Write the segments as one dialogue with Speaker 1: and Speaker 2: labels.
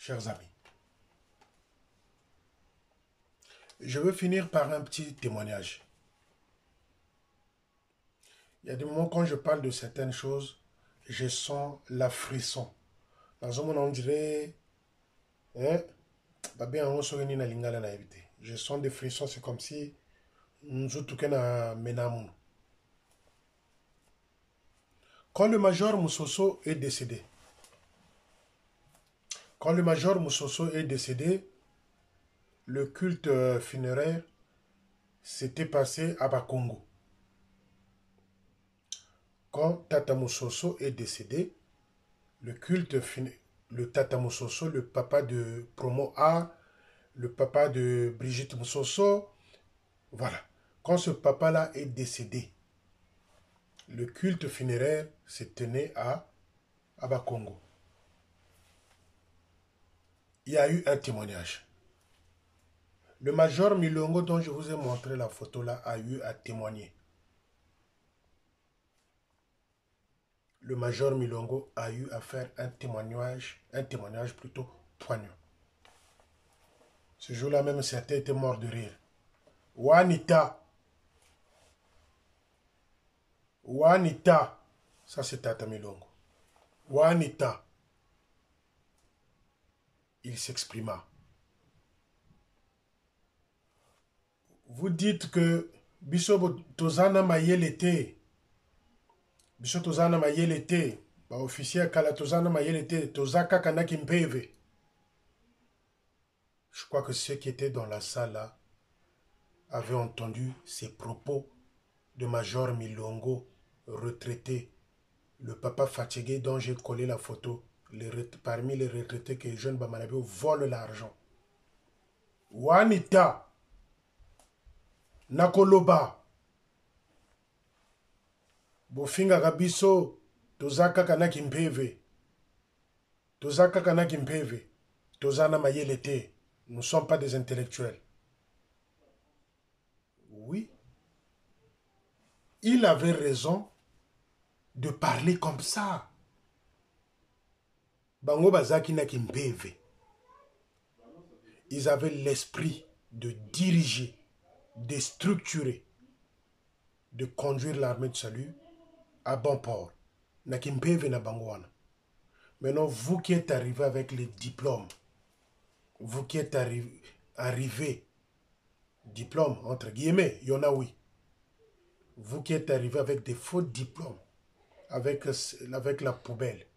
Speaker 1: chers amis. Je veux finir par un petit témoignage. Il y a des moments quand je parle de certaines choses, je sens la frisson. Dans un moment, on dirait, je sens des frissons, c'est comme si quand le major Moussoso est décédé, le culte funéraire s'était passé à Bakongo. Quand Tata Moussoso est décédé, le Tata Moussoso, le papa de Promo A, le papa de Brigitte Moussoso, voilà. Quand ce papa-là est décédé, le culte funéraire se tenait à Bakongo. Il y a eu un témoignage. Le major Milongo, dont je vous ai montré la photo là, a eu à témoigner. Le major Milongo a eu à faire un témoignage plutôt poignant. Ce jour-là même, certains étaient morts de rire. Wanita, ça c'est Tata Milongo. Wanita, il s'exprima. Vous dites que Biso Tozana Mayelete, Biso Tozana Mayelete, officier Kala Tozana Mayelete, Tozaka Kanaki Mpeve. Je crois que ceux qui étaient dans la salle là avaient entendu ces propos de Major Milongo, retraité, le papa fatigué dont j'ai collé la photo, parmi les retraités que les jeunes Bamanabio volent l'argent. Wanita, Nakoloba, Bofinga Gabiso, Tozaka Kanaki Mpeve, Tozaka Kanaki Mpeve, Tozana Mayelete. Nous ne sommes pas des intellectuels. Oui, il avait raison de parler comme ça. Bango Bazaki Naki Mpeve. Ils avaient l'esprit de diriger, de structurer, de conduire l'armée de salut à bon port. Naki Mpeve na Bangwana. Maintenant, vous qui êtes arrivés avec les diplômes, vous qui êtes arrivés, diplôme entre guillemets, il y en a oui. Vous qui êtes arrivés avec des faux diplômes, avec la poubelle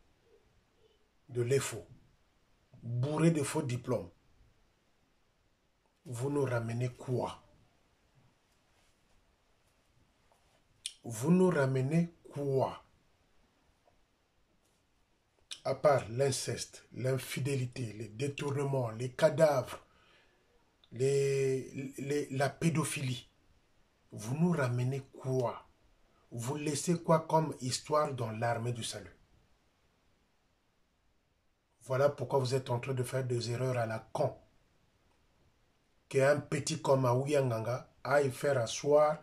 Speaker 1: de l'EFO, bourré de faux diplômes, vous nous ramenez quoi? Vous nous ramenez quoi? À part l'inceste, l'infidélité, les détournements, les cadavres, la pédophilie. Vous nous ramenez quoi? Vous laissez quoi comme histoire dans l'armée du salut? Voilà pourquoi vous êtes en train de faire des erreurs à la con. Qu'un petit comme Aouyanganga aille faire asseoir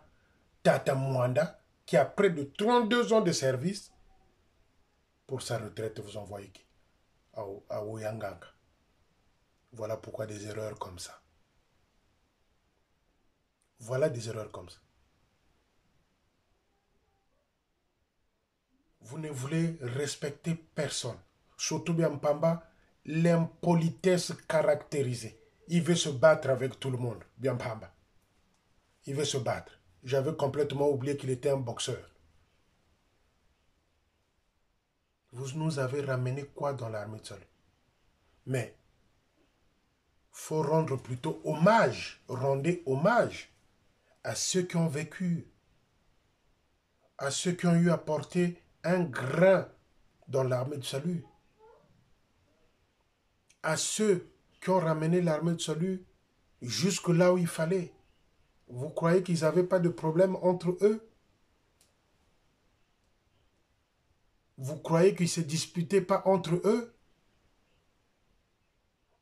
Speaker 1: Tata Mwanda, qui a près de 32 ans de service, pour sa retraite, vous envoyez qui? À Ouyanganga. Voilà pourquoi des erreurs comme ça. Voilà des erreurs comme ça. Vous ne voulez respecter personne. Surtout Biampamba, l'impolitesse caractérisée. Il veut se battre avec tout le monde, Biampamba. Il veut se battre. J'avais complètement oublié qu'il était un boxeur. Vous nous avez ramené quoi dans l'armée de salut? Mais, il faut rendre plutôt hommage. Rendez hommage à ceux qui ont vécu, à ceux qui ont eu à porter un grain dans l'armée de salut, à ceux qui ont ramené l'armée de salut jusque là où il fallait. Vous croyez qu'ils n'avaient pas de problème entre eux? Vous croyez qu'ils ne se disputaient pas entre eux?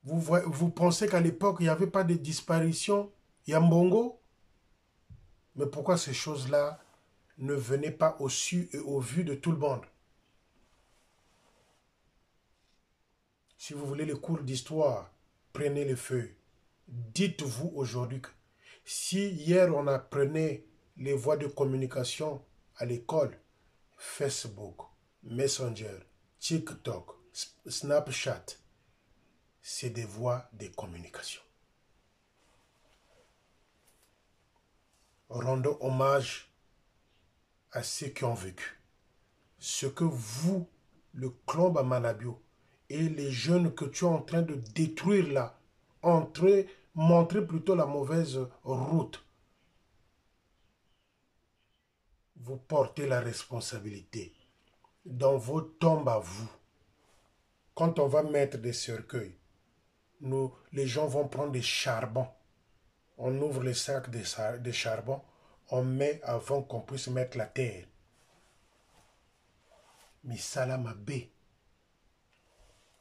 Speaker 1: Vous pensez qu'à l'époque, il n'y avait pas de disparition Yambongo? Mais pourquoi ces choses-là ne venaient pas au su et au vu de tout le monde? Si vous voulez les cours d'histoire, prenez les feuilles. Dites-vous aujourd'hui que si hier on apprenait les voies de communication à l'école, Facebook, Messenger, TikTok, Snapchat, c'est des voies de communication. Rendons hommage à ceux qui ont vécu. Ce que vous, le clan Bamanabio, et les jeunes que tu es en train de détruire là, montrer plutôt la mauvaise route. Vous portez la responsabilité dans vos tombes à vous. Quand on va mettre des cercueils, les gens vont prendre des charbons. On ouvre les sacs de charbon, on met avant qu'on puisse mettre la terre. Misala Mabé,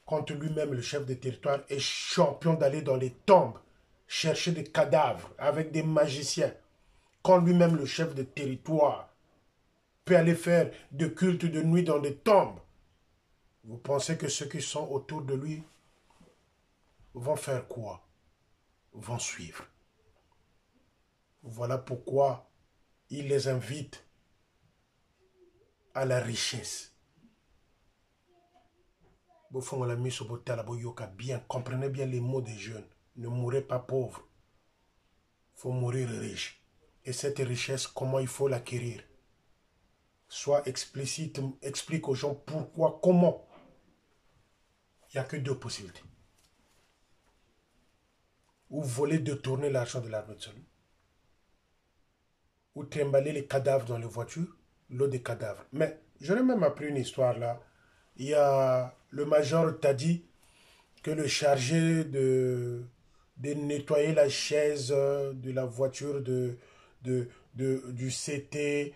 Speaker 1: quand lui-même, le chef de territoire, est champion d'aller dans les tombes, chercher des cadavres avec des magiciens, quand lui-même, le chef de territoire, peut aller faire des cultes de nuit dans des tombes, vous pensez que ceux qui sont autour de lui vont faire quoi? Vont suivre. Voilà pourquoi il les invite à la richesse. Bien, comprenez bien les mots des jeunes. Ne mourrez pas pauvre. Il faut mourir riche. Et cette richesse, comment il faut l'acquérir? Sois explicite, explique aux gens pourquoi, comment. Il n'y a que deux possibilités. Ou voler, détourner l'argent de l'armée de salut. Ou trimballer les cadavres dans les voitures, l'eau des cadavres. Mais j'aurais même appris une histoire là. Il y a le major t'a dit que le chargé de nettoyer la chaise de la voiture du CT,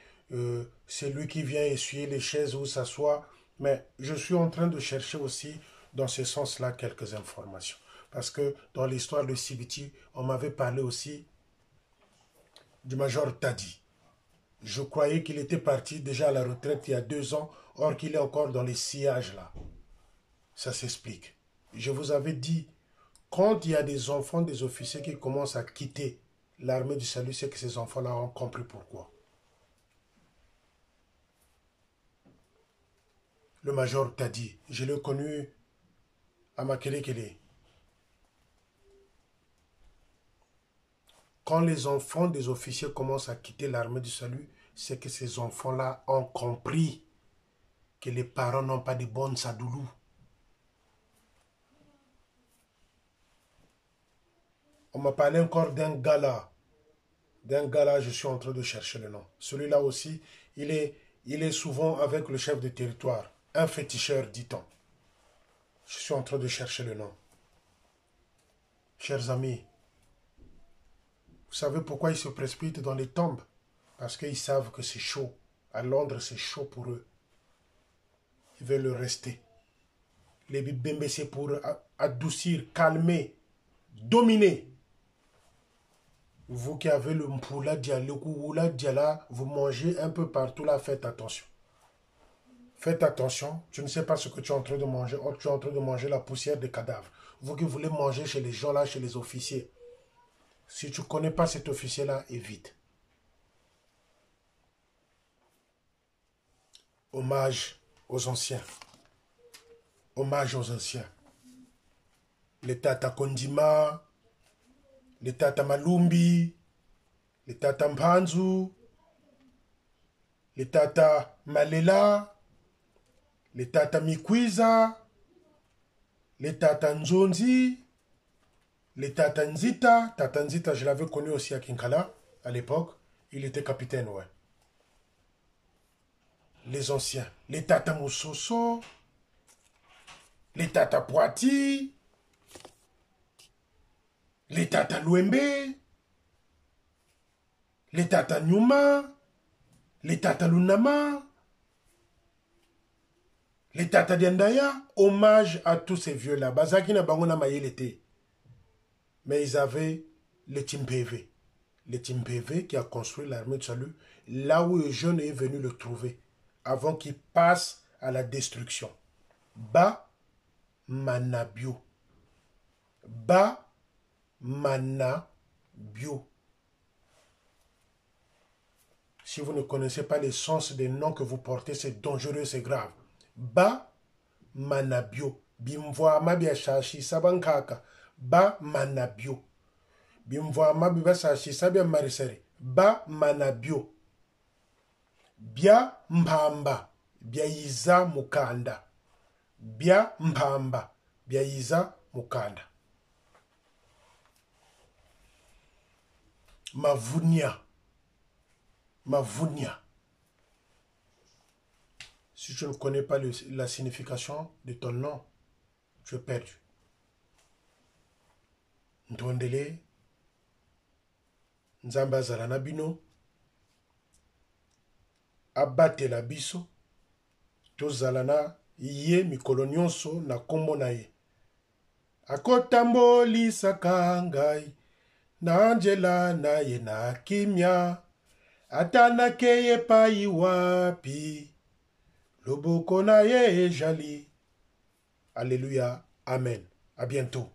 Speaker 1: c'est lui qui vient essuyer les chaises où s'assoit. Mais je suis en train de chercher aussi dans ce sens-là quelques informations. Parce que dans l'histoire de CBT, on m'avait parlé aussi du major Tadi. Je croyais qu'il était parti déjà à la retraite il y a 2 ans, or qu'il est encore dans les sillages là. Ça s'explique. Je vous avais dit, quand il y a des enfants, des officiers qui commencent à quitter l'armée du salut, c'est que ces enfants-là ont compris pourquoi. Le major Tadi, je l'ai connu à Makelekele. Quand les enfants des officiers commencent à quitter l'armée du salut, c'est que ces enfants-là ont compris que les parents n'ont pas de bonnes sadoulous. On m'a parlé encore d'un gars là. Je suis en train de chercher le nom. Celui-là aussi, il est souvent avec le chef de territoire. Un féticheur, dit-on. Je suis en train de chercher le nom. Chers amis, vous savez pourquoi ils se précipitent dans les tombes? Parce qu'ils savent que c'est chaud. À Londres, c'est chaud pour eux. Ils veulent rester. Les Bibembe, c'est pour adoucir, calmer, dominer. Vous qui avez le mpoula diala, vous mangez un peu partout là, faites attention. Faites attention, tu ne sais pas ce que tu es en train de manger. Or, tu es en train de manger la poussière des cadavres. Vous qui voulez manger chez les gens là, chez les officiers. Si tu ne connais pas cet officier là, évite. Hommage aux anciens. Hommage aux anciens. Les Tata Kondima, les Tata Malumbi, les Tata Mpanzu, les Tata Malela, les Tata Mikwiza, les Tata Nzonzi, les Tata Nzita. Tata Nzita, je l'avais connu aussi à Kinkala, à l'époque. Il était capitaine, ouais. Les anciens. Les Tata Moussoso, les Tata Poiti, les Tata Louembe, les Tata Nyuma, les Tata Lunama, les Tata Diandaya. Hommage à tous ces vieux-là. Bazaki na bangona mayelete. Mais ils avaient le Team PV. Le Team PV qui a construit l'armée de salut, là où le jeune est venu le trouver, avant qu'il passe à la destruction. Bas, manabio. Ba manabio. Si vous ne connaissez pas le sens des noms que vous portez, c'est dangereux, c'est grave. Ba manabio. Bimvoa mabia shashi sabankaka. Ba manabio. Bimvoa mabia shashi sabia marisere. Ba manabio. Bia mpamba. Bia iza mukanda. Bia mpamba. Bia iza mukanda. Mavunia. Mavunia. Si tu ne connais pas la signification de ton nom, tu es perdu. Ntondele, Nzamba zalana bino, abatela biso, tozalana ye mikolo nyonso na kombo na ye. Akotambolisaka ngai, na nzela na ye na kimia, ata nakeye epai wapi, loboko na ye ezali. Alléluia, amen. À bientôt.